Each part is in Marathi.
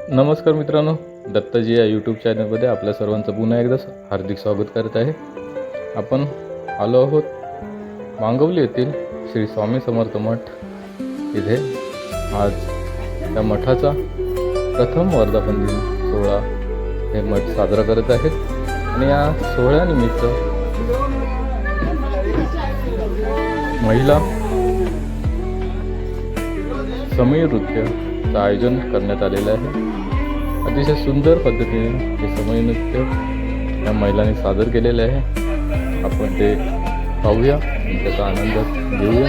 नमस्कार मित्रांनो, दत्ताजी या यूट्यूब चॅनलमध्ये आपल्या सर्वांचं पुन्हा एकदा हार्दिक स्वागत करत आहे. आपण आलो आहोत मांगवली येथील श्री स्वामी समर्थ मठ इथे. आज त्या मठाचा प्रथम वर्धापन दिन सोहळा हे मठ साजरा करत आहेत आणि या सोहळ्यानिमित्त महिला समीर नृत्याचं आयोजन करण्यात आलेलं आहे. अतिशय सुंदर पद्धतीने हे समय नृत्य या महिलांनी सादर केलेले आहे. आपण ते पाहूया, त्याचा आनंद घेऊया.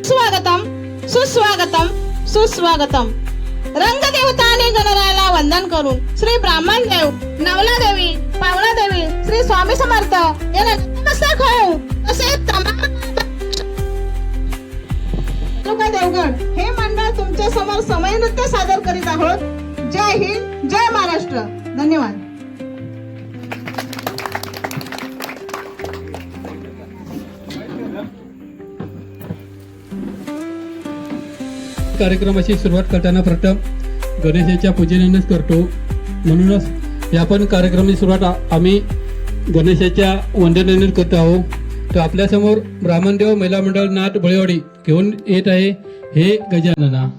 स्वागतम सुस्वागतम सुस्वागतम. रंगदेवता आणि गणरायाला वंदन करून श्री ब्राह्मण देव, नवला देवी, पावला देवी, श्री स्वामी समर्थ यांना नमस्कार करू. तसेच तालुका देवगड हे मंडळ तुमच्या समोर समय नृत्य सादर करीत आहोत. जय हिंद, जय महाराष्ट्र. धन्यवाद. कार्यक्रमाची सुरुवात करताना प्रथम गणेशाच्या पूजनेनेच करतो. म्हणूनच या पण कार्यक्रमाची सुरुवात आम्ही गणेशाच्या वंदनेने करतो आहोत. तर आपल्यासमोर ब्राह्मणदेव महिला मंडळ नाथ बळेवाडी घेऊन येत आहे हे गजानना.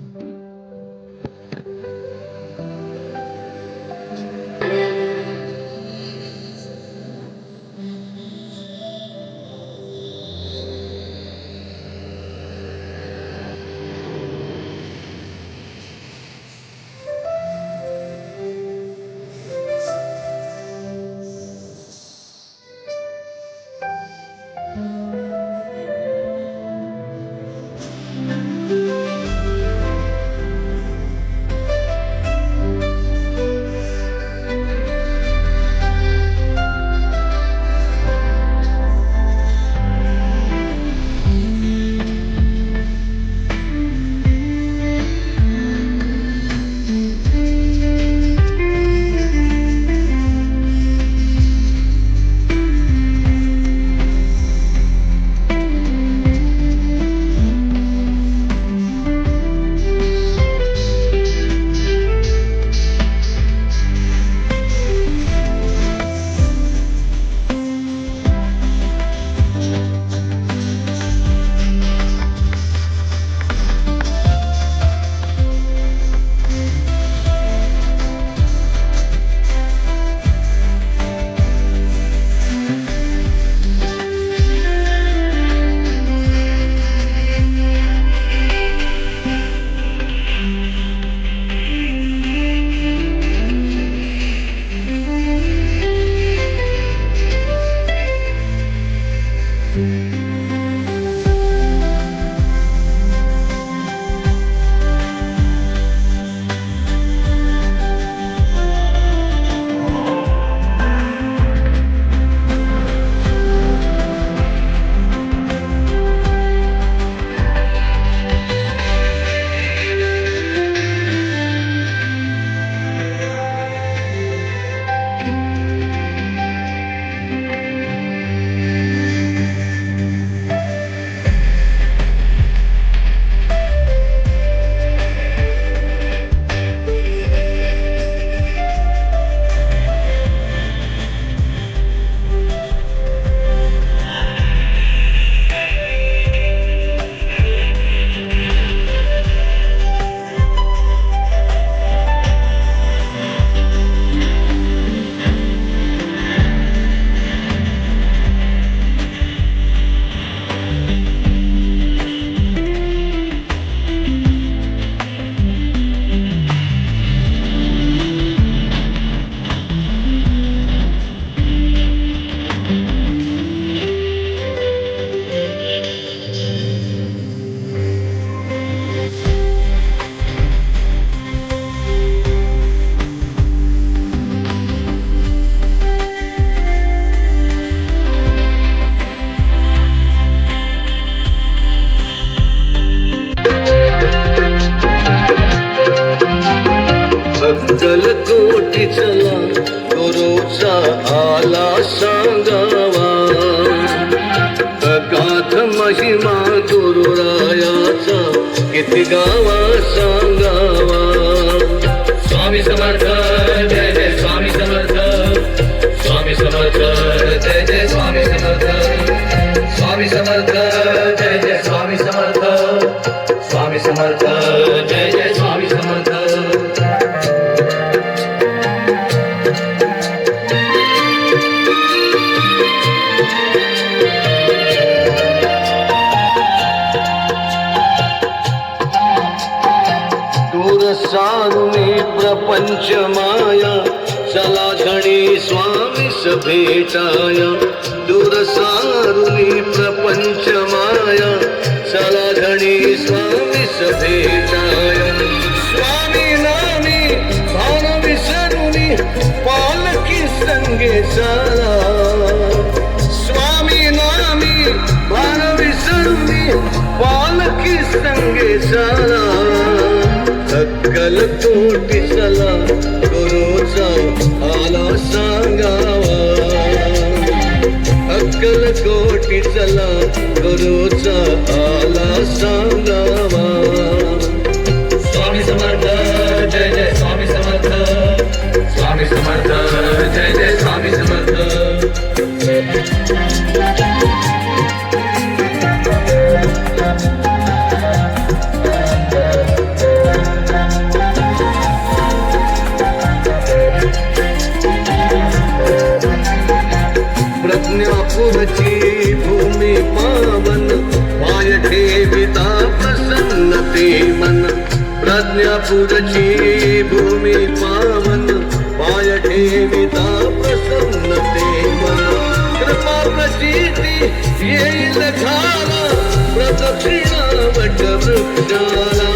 अक्कलकोटी चला गुरुचा आला सांगावा अगाध महिमा गुरुरायाचा किती गावा सांगावा स्वामी समर्थ जय जय स्वामी समर्थ स्वामी समर्थ जय जय स्वामी समर्थ स्वामी समर्थ जय जय स्वामी समर्थ स्वामी समर्थ जय जय स्वामी समर्थ सारुणी प्रपंच माया चला धणी स्वामी भेटाया दूर सारुणी प्रपंच माया चला धणी स्वामी भेटाया स्वामी नामी भान विसरुनी पालकी संगे चला स्वामी नामी भान विसरुनी पालकी संगे चला अक्कलकोटी चला गुरुचा आला सांगावा अक्कलकोटी चला गुरुचा आला सांगावा स्वामी समर्थ जय जय स्वामी समर्थ स्वामी समर्थ जय जय स्वामी समर्थ प्रज्ञापुरची भूमी पावन पाय ठेविता प्रसन्नते मन प्रज्ञापुरची भूमी पावन पाय ठेविता प्रसन्नते मन कृपा प्रचिती येईल झाला प्रदक्षिणा वट वृक्षाला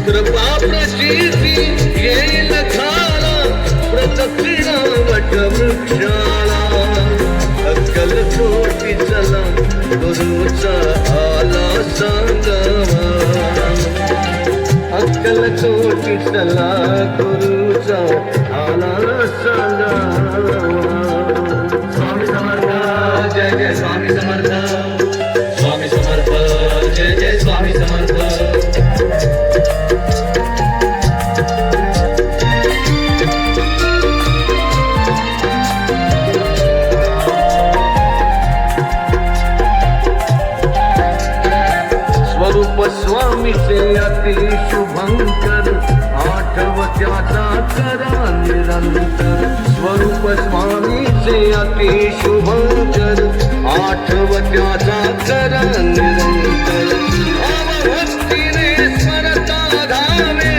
कृपा प्रचिती येईल झाला प्रदक्षिणा वट वृक्षाला अक्कलकोटी चला गुरुचा आला सांगावा अक्कलकोटी चला गुरुचा आला सांगावा स्वामी समर्थ जय जय स्वामी समर्थ स्वामी समर्थ जय जय स्वामी समर्थ स्वामीचे अति शुभंकर आठवत्याचा करा निरंतर स्वरूप स्वामीचे अति शुभंकर आठवत्याचा करा निरंतर भक्तीने स्मरता धामे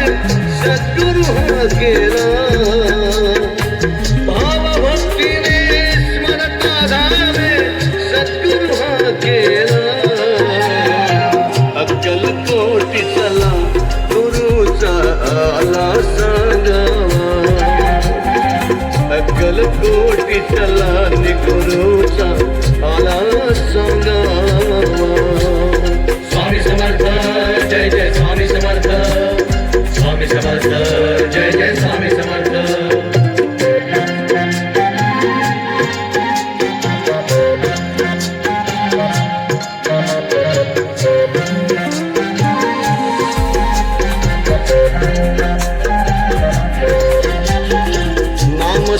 सद्गुरु हा केला भावभक्तीने स्मरता धामे सद्गुरु हा केला अक्कलकोटी चला गुरुचा आला सांगावा अक्कलकोटी चला गुरुचा आला सांगावा स्वामी समर्थ जय जय स्वामी समर्थ स्वामी समर्थ जय जय स्वामी समर्थ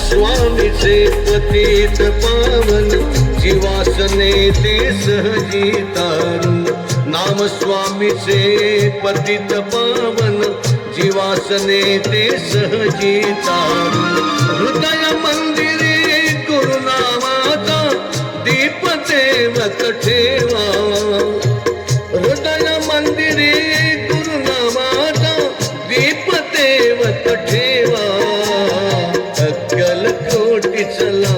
स्वामीचे पतित पावन जीवासने ते सहजी तारुण नाम स्वामीचे पतित पावन जीवासने ते सहजी तारुण हृदय मंदिरे गुरुनामाचा दीप देवत ठेवा हृदय मंदिरे गुरुनामाचा दीप देवत ठेवा अक्कलकोटी चला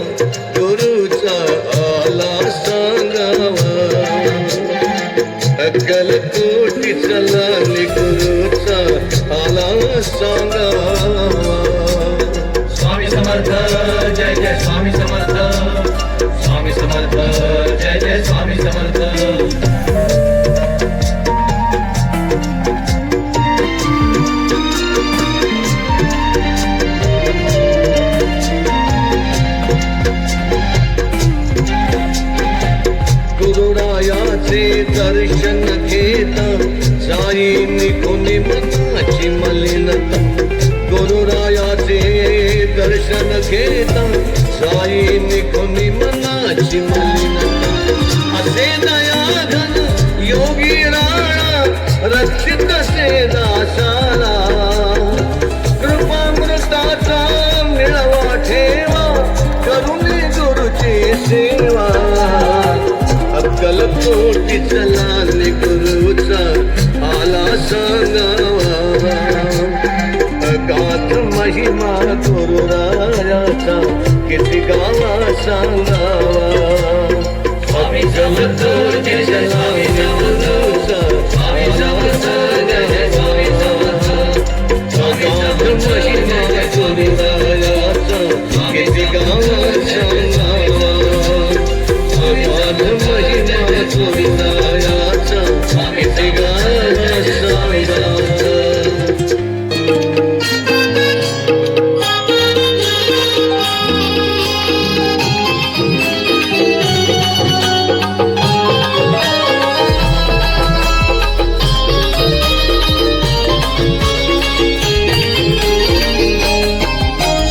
गुरुचा आला सांगावा अक्कलकोटी चला गुरुचा आला सांगावा स्वामी समर्थ जय जय स्वामी समर्थ स्वामी समर्थ जय जय स्वामी समर्थ मलिनतम गुरुरायाचे दर्शन घेता साई निखुनी मनाची मलिनता असे दयाघन योगी राणा रक्षित से दासाला कृपामृताचा मिळवा ठेवा करुणे गुरुची सेवा अक्कलकोटी चलाने गुरुचा आला सांगावा अगाध महिमा गुरुरायाचा किती गावा सांगावा स्वामी समर्थ जय जय स्वामी समर्थ स्वामी समर्थ जय जय स्वामी समर्थ अगाध महिमा गुरुरायाचा किती गावा सांगावा अगाध महिमा गुरुरायाचा किती गावा सांगावा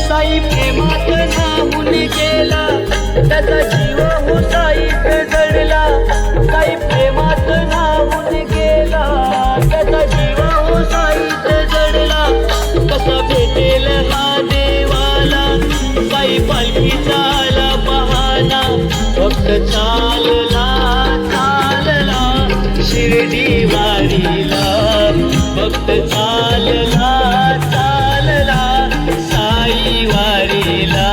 साई प्रेमात नाहून गेला त्याचा जीव हो साईत जडला साई प्रेमात नाहून गेला त्याचा जीव हो साईत जडला कसा भेटेल हा देवाला साई पालखीचा आला बहाना फक्त चालला चालला शिर्डी वारीला फक्त चालला चालला साई वारीला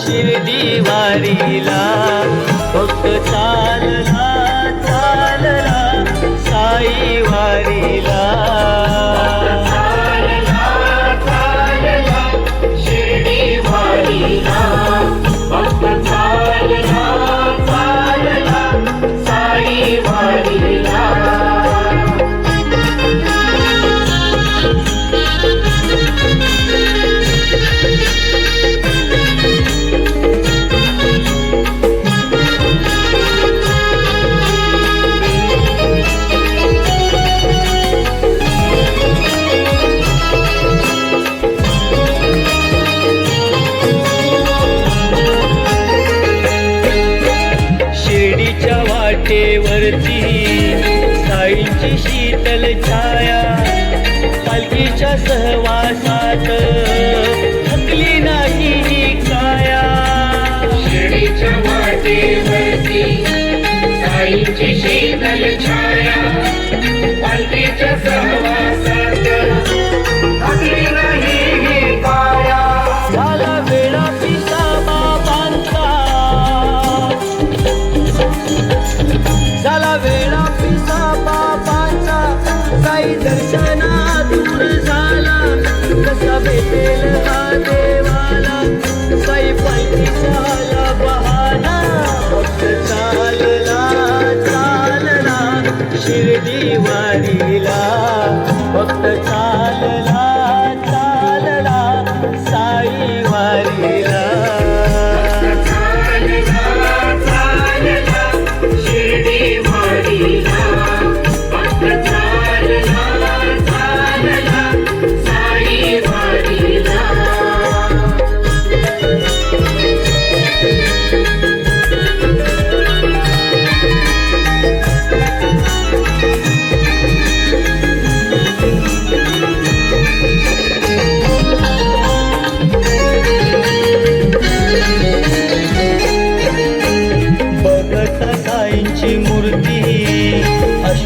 शिर्डी वारीला फक्त चालला चालला साई वारीला शिर्डी वारीला फक्त चालला चालला साई वारीला शिर्डीच्या वाटेवरती साईची शीतल छाया पालखीच्या सहवासात थकली नाही ही काया शिर्डीच्या वाटेवरती साईची शीतल छाया पालखीच्या सहवासात थकली नाही ही काया झाला वेळा पिसा बाबांचा झाला वेळा पिसा बाबांचा साई दर्शना दूर झाला कसा भेटेल हा देवाला साई पालखीचा आला बहाना फक्त चालला चालला शिर्डी वारीला फक्त चालला चालला साई वारीला शिर्डी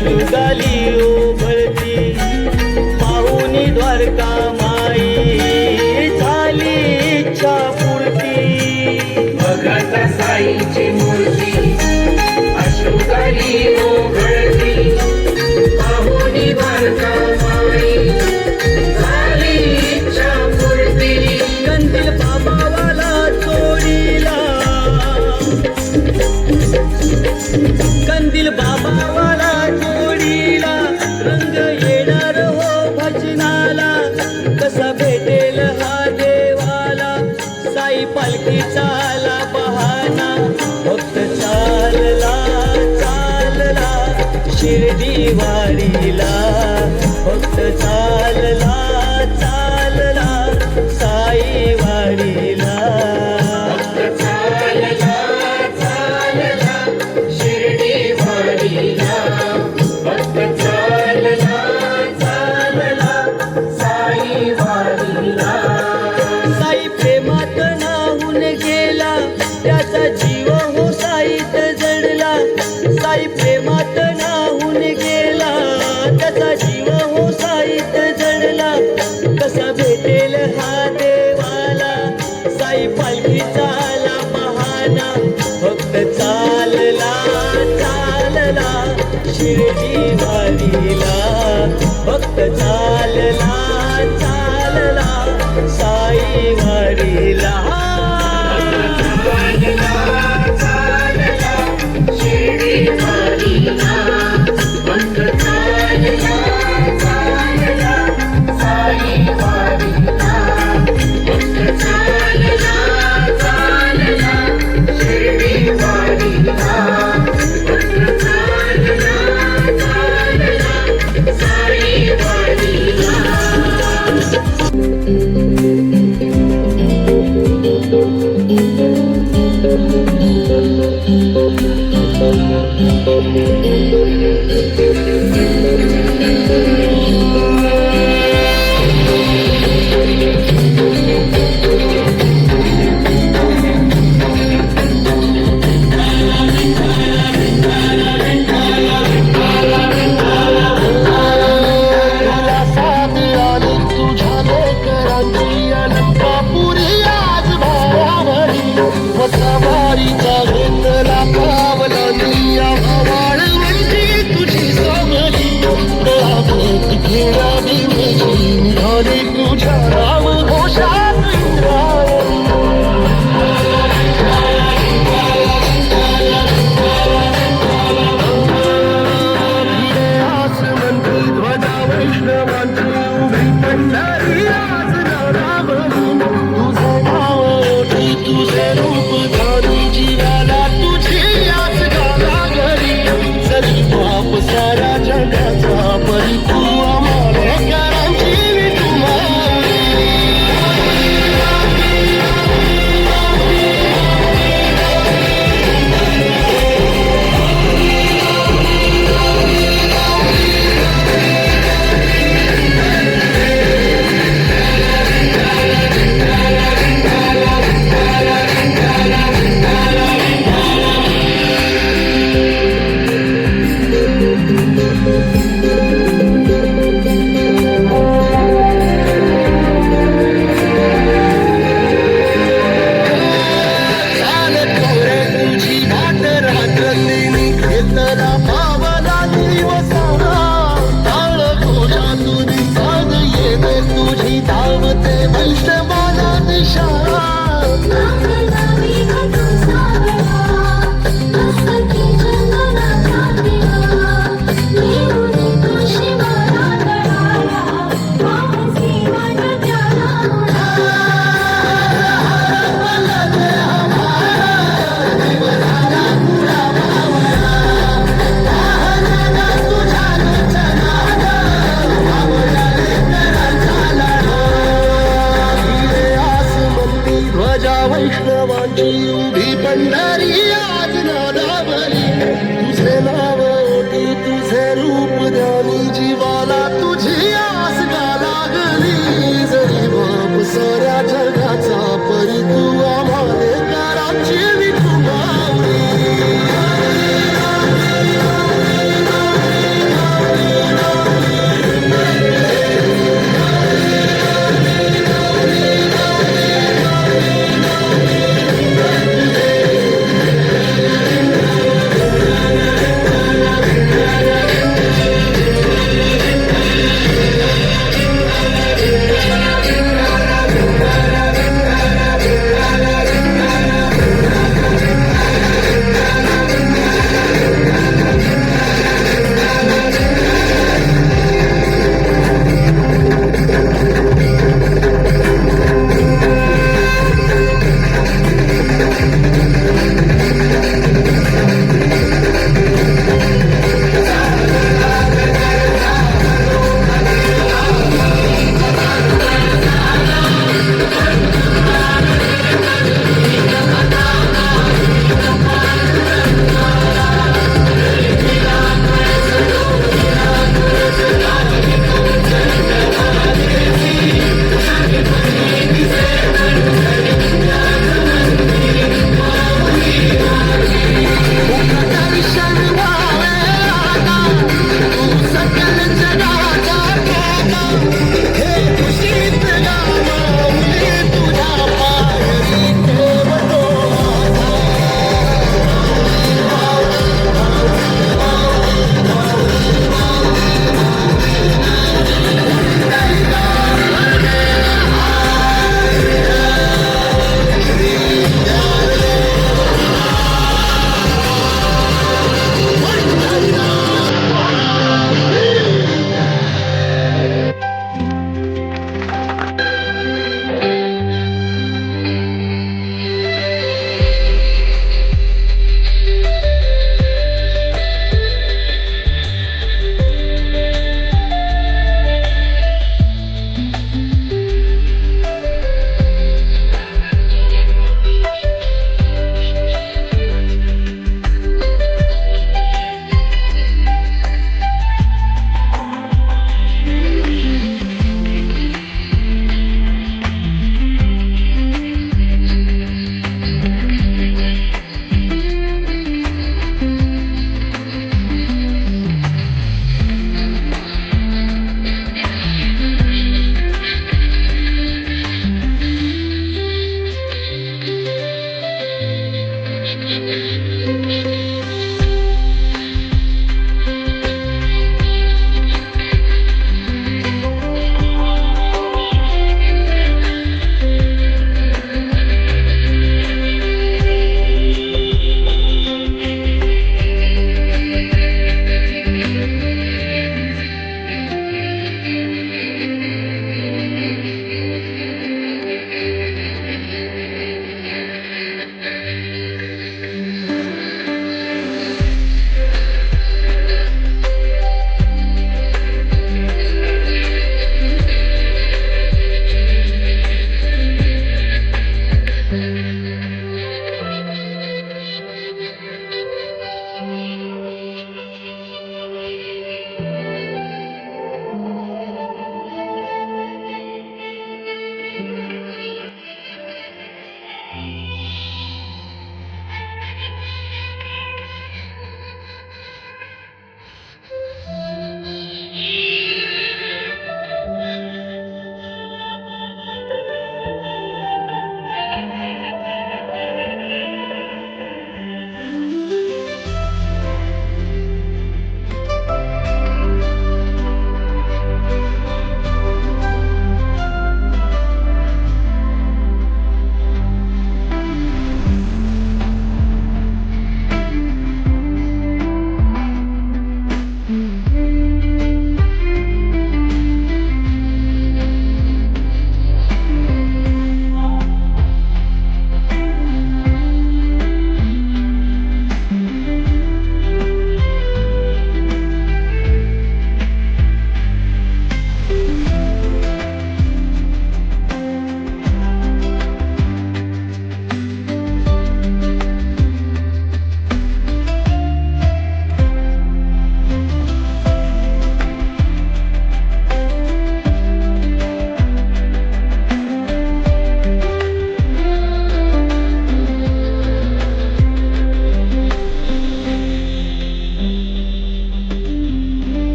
अश्रुगाली ओघळती पाहुनी द्वारका माई झाली इच्छा पूर्ती भगत साईची मूर्ती अश्रुगाली ओघळती पाहुणी द्वारका माई झाली इच्छा पूर्ती कंदील बाबावाला चोरीला कंदील बाबावाला चोरीला रंग येणार हो भजनाला कसा भेटेल हा देवाला साई पालखीचा आला बहाना फक्त चालला चालला शिर्डी वारीला फक्त चालला चालला साई वारीला चालला चालला शिर्डी वारीला भक्त चालला चालला साई वारीला साई प्रेमात नाहून गेला त्याचा जीव हो साईत जडला साई प्रेमात नाहून गेला त्याचा जीव हो साईत जडला कसा भेटेल हा देवाला साई पालखीचा आला बहाना फक्त चालला चालला शिर्डी वारीला फक्त चालला चालला साई वारीला शिर्डी वारीला भक्त चालला चालला साई वारीला भक्त चालला चालला शिर्डी वारीला भक्त चालला चालला साई वारीला तुझ्या राम घोषात ध्वजा वैष्णवांची उभी पंढरी आज नारावली तुझे नाव ओठी तुझे रूप धारी जीवाला तुझी आज गाला घरी जरी बाप साऱ्या जगाचा परी तू आम्हाला करांची वैष्णवांची उभी पंढरी आज नादावली तुझे नाव ओटी तुझे रूप ध्यानी जीवाला तुझी आस गा लागली जरी बाप साऱ्या जगाचा परी तू आम्हाले कराची विठुमावली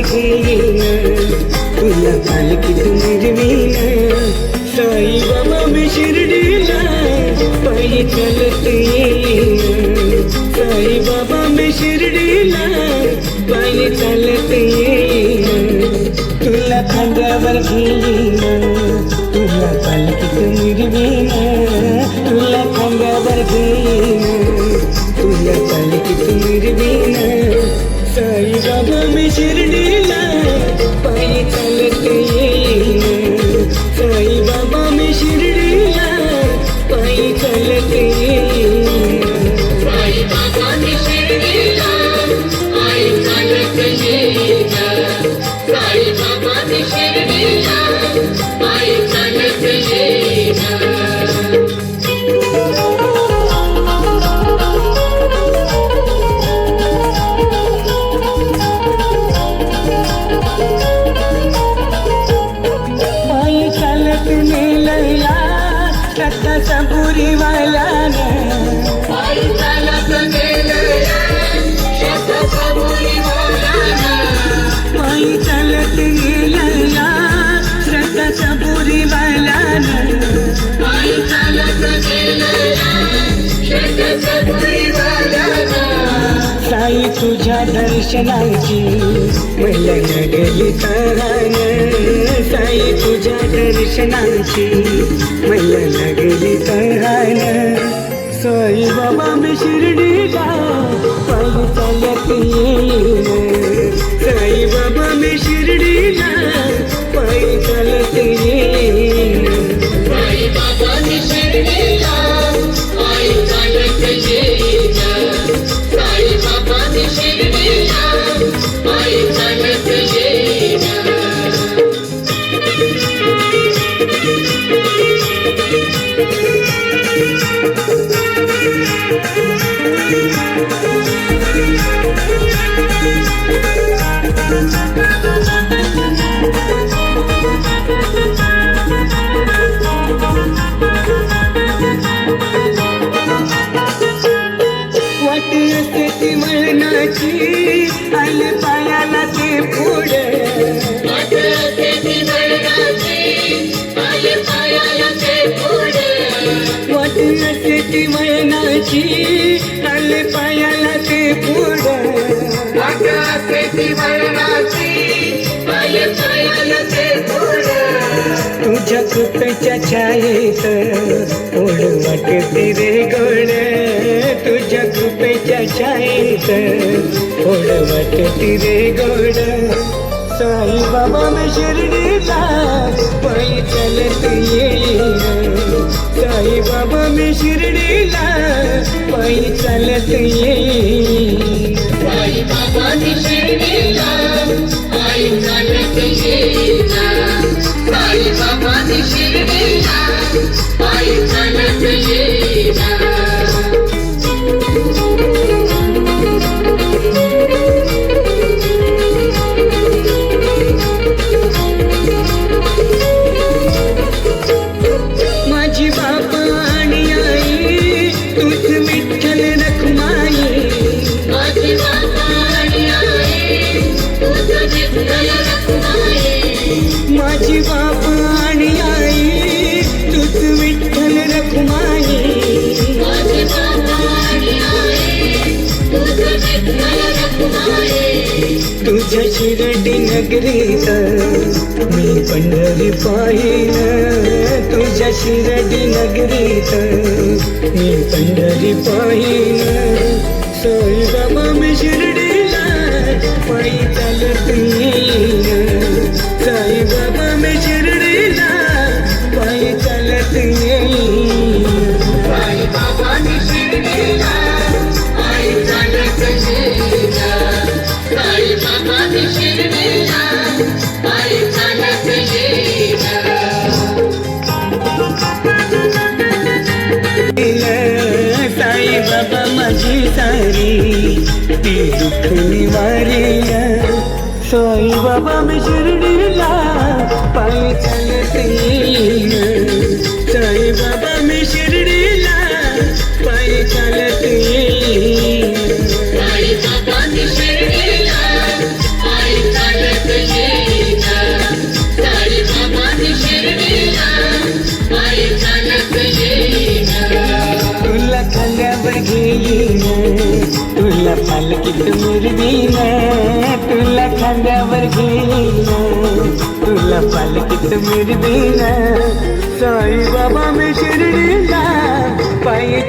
घेईन तुला पालखीत मिरवीन साई बाबा मी शिर्डीला पायी चालत येईन साई बाबा मी शिर्डीला पायी चालत येईन तुला खांद्यावर घेईन तुला पालखीत मिरवीन तुला खांद्यावर घेईन तुला पालखीत मिरवीन साई बाबा मी शिर्डीला पायी चालत येईन साई बाबा मी शिर्डीला पायी चालत येईन साई बाबा मी शिर्डीला पायी चालत येईन साई बाबा मी शिर्डीला पायी चालत येईन पायी चालत नेलया रक्ताचा पुरीवाल्याने पायी चालत गेलया शेताचा मुलीवाला पायी चालत गेलया रक्ताचा पुरीवाल्याने पायी चालत गेलया शेताचा मुलीवाला साई तुझ्या दर्शनाची मला लागली तहान साई तुझ्या दर्शनाची मला लागली तहान साई बाबा मी शिर्डीला पायी चालत येईन साई बाबा मी शिर्डीला पायी चालत येईन साई बाबा मी शिर्डीला पायी चालत येईन साई बाबा मी शिर्डीला पायी चालत येईन वाटी असते ती मळणाची आले पायाला ते पुढे वाटते ती मरणाची पायी पायाला ते पुढे वाटी असते ती मळणाची आले पायाला ते पुढे वाटते ती मरणाची पायी पायाला ते पुढे तुझ्या कृपेच्या छायेत ओढ वाटते रे गोड तुझ्या कृपेच्या छायेत ओढ वाटते रे गोड साई बाबा मी शिर्डीला पायी चालत येईन साई बाबा मी शिर्डीला पायी चालत येईन साई बाबा मी शिर्डीला पायी चालत येईन साई बाबा मी शिर्डीला पायी चालत येईन माझी बापा आणि आई तूच विठ्ठल रखमाई माझी बाबा आणि आई तुझं विठ्ठल रखुमाई माझी बापा आणि आई तूच विठ्ठल रखमाई माझी बाबा आणि आई तुझं विठ्ठल रखुमाई तुझ्या शिर्डी नगरीत मी पंढरी पाहिन तुझ्या शिर्डी नगरीत मी पंढरी पाहिन साई बाबा मी शिर्डीला पायी चालत येईन साई बाबा मी शिर्डीला पायी चालत येईन साई बाबा मी शिर्डीला पायी चालत येईन साई बाबा मी शिर्डीला पायी चालत येईन साई बाबा माझी सारी ती दुःख निवारील साई बाबा मी शिर्डीला पायी चालत येईन साई बाबा मी शिर्डीला पायी चालत येईन साई बाबा मी शिर्डीला पायी चालत पालकीत मुरवीन तुला खांद्यावर घेईन तुला पालकीत मुरवीन साई बाबा मी शिर्डीला पायी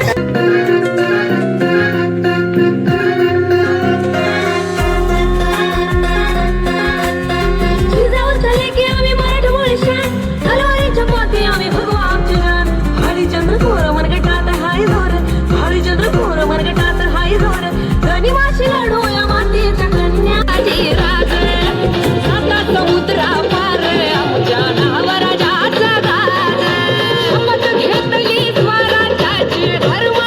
धर्म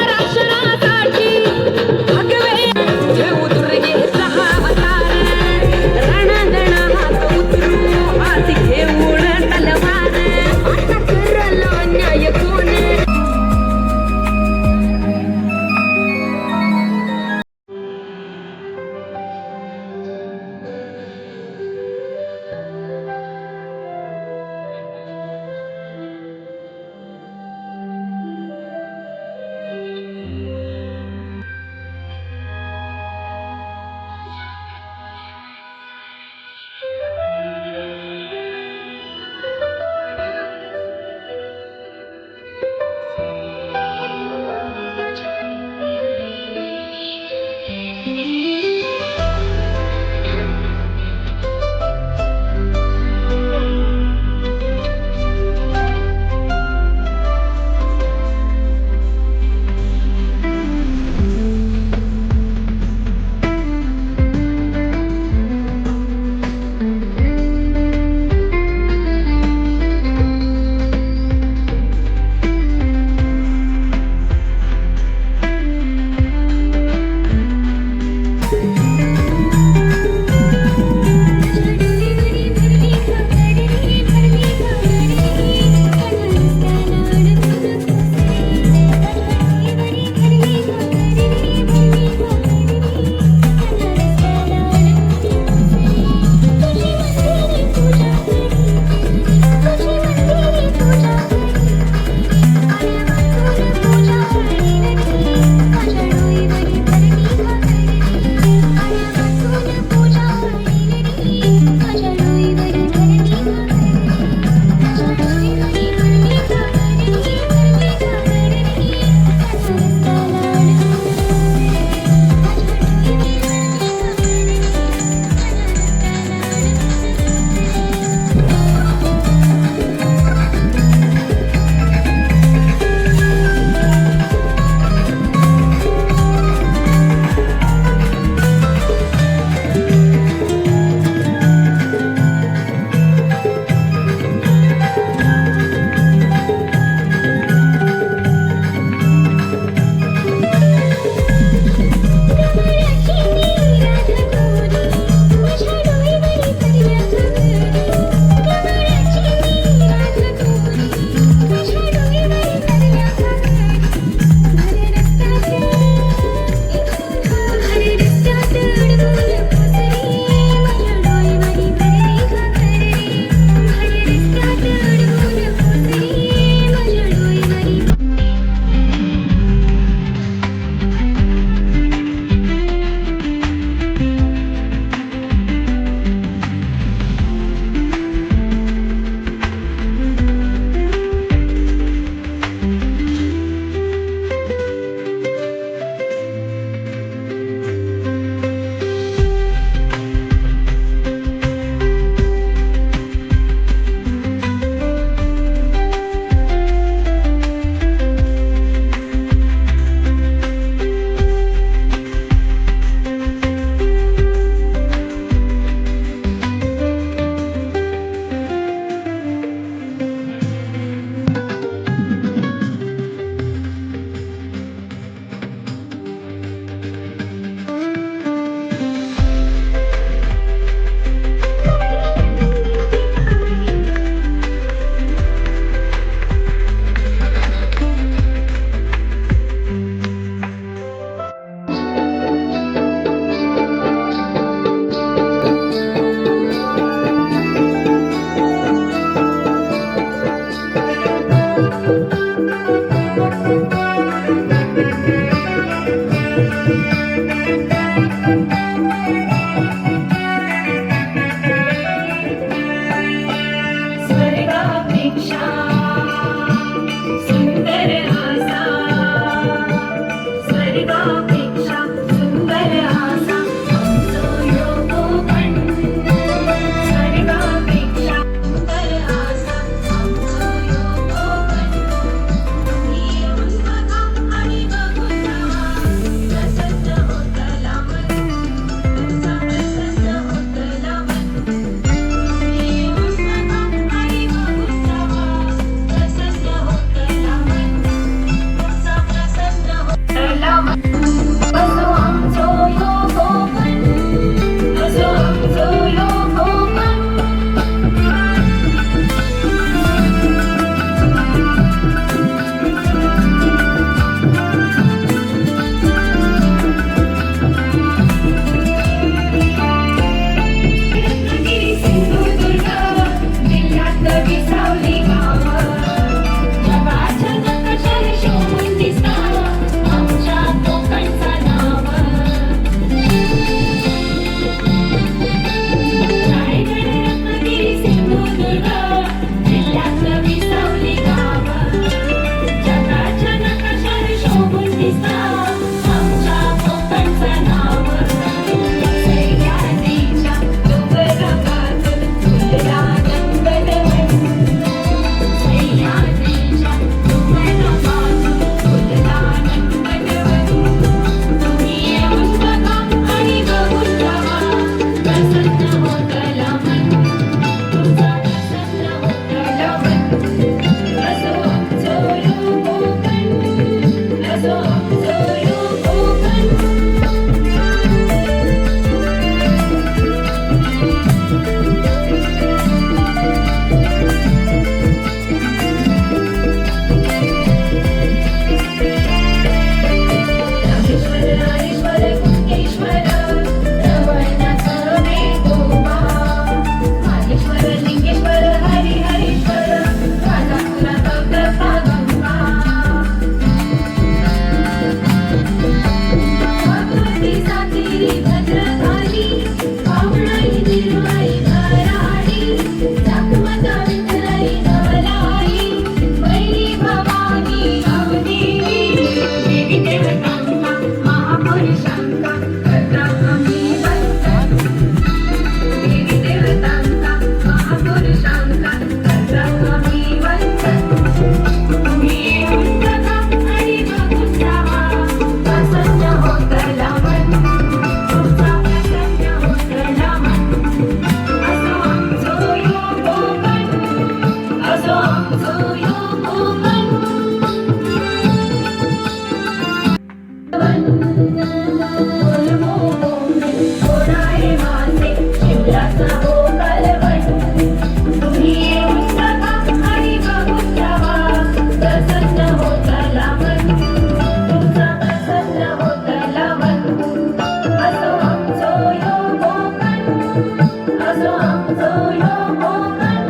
आमचो यो कोकण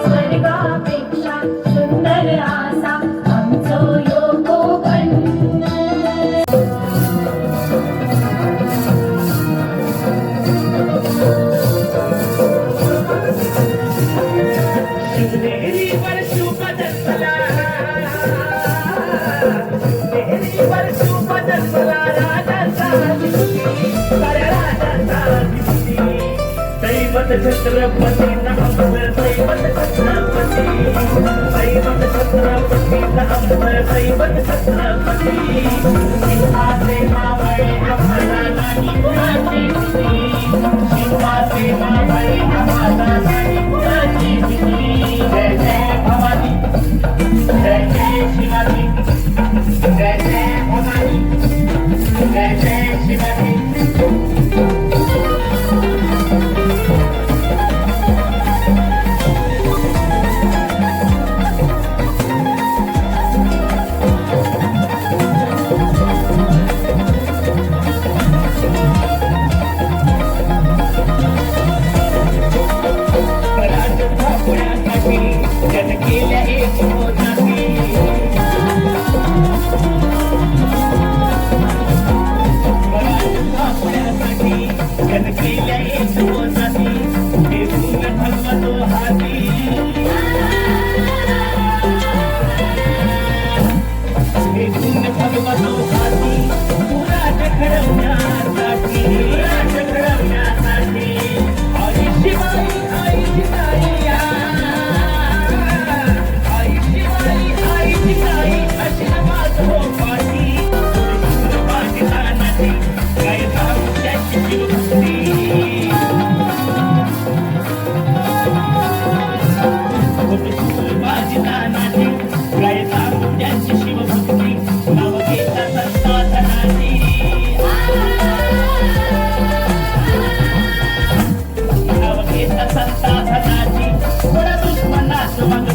स्वर्गापेक्षा सुंदर आसा आमचो यो कोकण शिवनेरीवर शुभ जन्मला शिवनेरीवर शुभ जन्मला राजाचा साऱ्या राजाचा दैवत छत्रपती नामवर दैवत छत्रपती दैवत छत्रपती नामवर दैवत छत्रपती शिवाचे मावळे आम्हाला नाही कुणाची भीती शिवाचे मावळे आम्हाला नाही कुणाची भीती जय जय भवानी जय जय शिवाजी जय जय भवानी जय जय शिवाजी संताधनाची थोडा दुश्मनाच मग